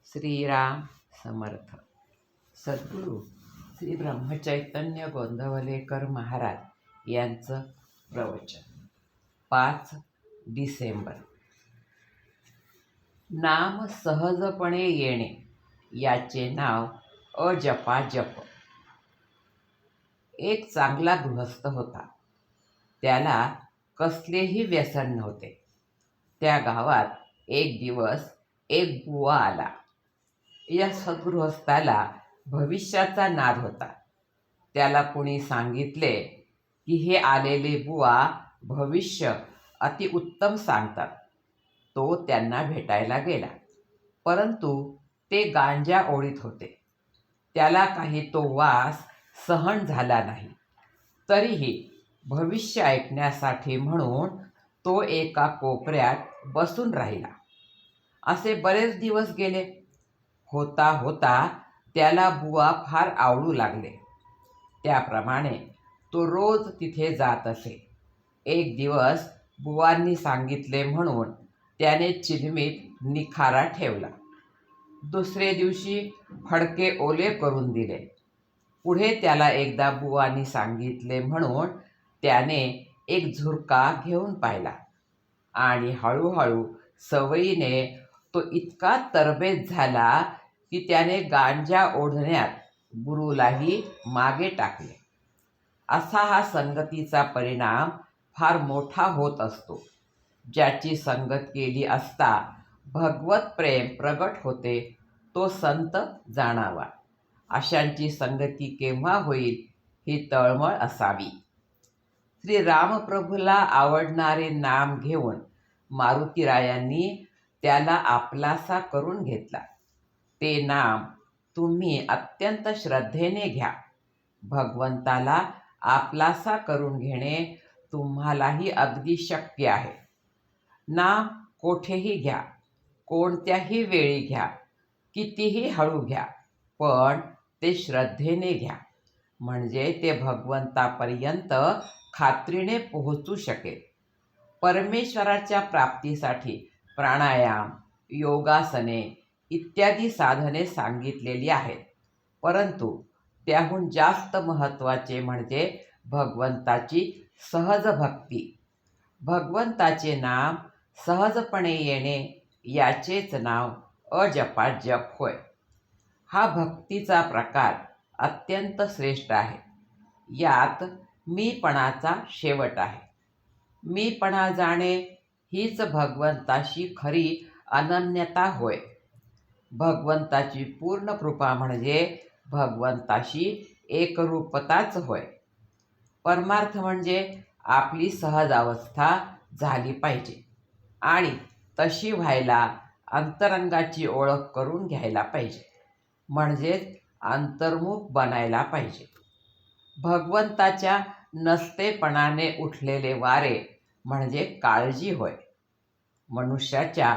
श्रीराम समर्थ. सद्गुरू श्री ब्रह्मचैतन्य गोंदवलेकर महाराज यांचं प्रवचन. 5 डिसेंबर. नाम सहजपणे येणे याचे नाव अजपाजप. एक चांगला गृहस्थ होता. त्याला कसलेही व्यसन नव्हते. त्या गावात एक दिवस एक बुवा आला. या सद्गृहस्थाला भविष्याचा नाद होता. त्याला कुणी सांगितले की हे आलेले बुवा भविष्य अतिउत्तम सांगतात. तो त्यांना भेटायला गेला, परंतु ते गांजा ओढीत होते. त्याला काही तो वास सहन झाला नाही. तरीही भविष्य ऐकण्यासाठी म्हणून तो एका कोपऱ्यात बसून राहिला. असे बरेच दिवस गेले. होता होता त्याला बुवा फार आवडू लागले. त्याप्रमाणे तो रोज तिथे जात असे. एक दिवस बुवांनी सांगितले म्हणून त्याने चिलमीत निखारा ठेवला. दुसरे दिवशी फडके ओले करून दिले. पुढे त्याला एकदा बुवांनी सांगितले म्हणून त्याने एक झुरका घेऊन पाहिला आणि हळूहळू सवयीने तो इतका तरबेज झाला की त्याने गांजा ओढण्यात गुरुलाही मागे टाकले. असा हा संगतीचा परिणाम फार मोठा होत असतो. ज्याची संगत केली असता भगवत प्रेम प्रगट होते तो संत जाणावा. अशांची संगती केव्हा होईल ही तळमळ असावी. श्री रामप्रभूला आवडणारे नाम घेऊन मारुतीरायांनी त्याला आपलासा करून घेतला. ते नाम तुम्ही अत्यंत श्रद्धेने घ्या. भगवंताला आपलासा करून घेणे तुम्हालाही अगदी शक्य आहे. नाम कोठेही घ्या, कोणत्याही वेळी घ्या, कितीही हळू घ्या, पण ते श्रद्धेने घ्या, म्हणजे ते भगवंतापर्यंत खात्रीने पोहोचू शकेल. परमेश्वराच्या प्राप्तीसाठी प्राणायाम, योगासने इत्यादी साधने सांगितलेली आहेत, परंतु त्याहून जास्त महत्त्वाचे म्हणजे भगवंताची सहज भक्ती. भगवंताचे नाम सहजपणे येणे याचेच नाव अजपाजप होय. हा भक्तीचा प्रकार अत्यंत श्रेष्ठ आहे. यात मीपणाचा शेवट आहे. मीपणा जाणे हीच भगवंताशी खरी अनन्यता होय. भगवंताची पूर्ण कृपा म्हणजे भगवंताशी एकरूपताच होय. परमार्थ म्हणजे आपली सहज अवस्था झाली पाहिजे आणि तशी व्हायला अंतरंगाची ओळख करून घ्यायला पाहिजे, म्हणजेच अंतर्मुख बनायला पाहिजे. भगवंताच्या नसतेपणाने उठलेले वारे म्हणजे काळजी होय. मनुष्याच्या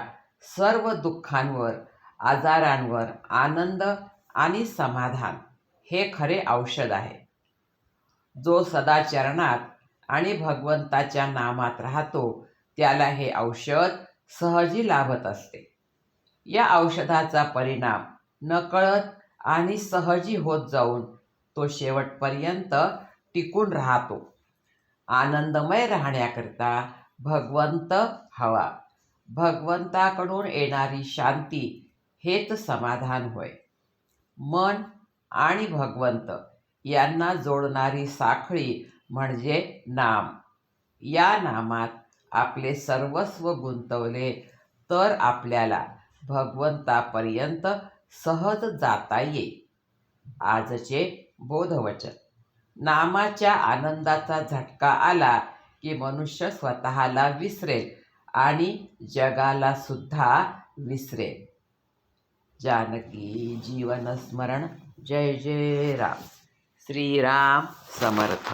सर्व दुःखांवर, आजारांवर आनंद आणि समाधान हे खरे औषध आहे. जो सदा चरणात आणि भगवंताच्या नामात राहतो त्याला हे औषध सहजी लाभत असते. या औषधाचा परिणाम नकळत आणि सहजी होत जाऊन तो शेवटपर्यंत टिकून राहतो. आनंदमय राहण्याकरता भगवंत हवा. भगवंताकडून येणारी शांती हेच समाधान होय. मन आणि भगवंत यांना जोडणारी साखळी म्हणजे नाम. या नामात आपले सर्वस्व गुंतवले तर आपल्याला भगवंतापर्यंत सहज जाता येईल. आजचे बोधवचन. नामाच्या आनंदाचा झटका आला की मनुष्य स्वतःला विसरेल आणि जगाला सुद्धा विसरेल. जानकी जीवन स्मरण. जय जय राम. श्रीराम समर्थ.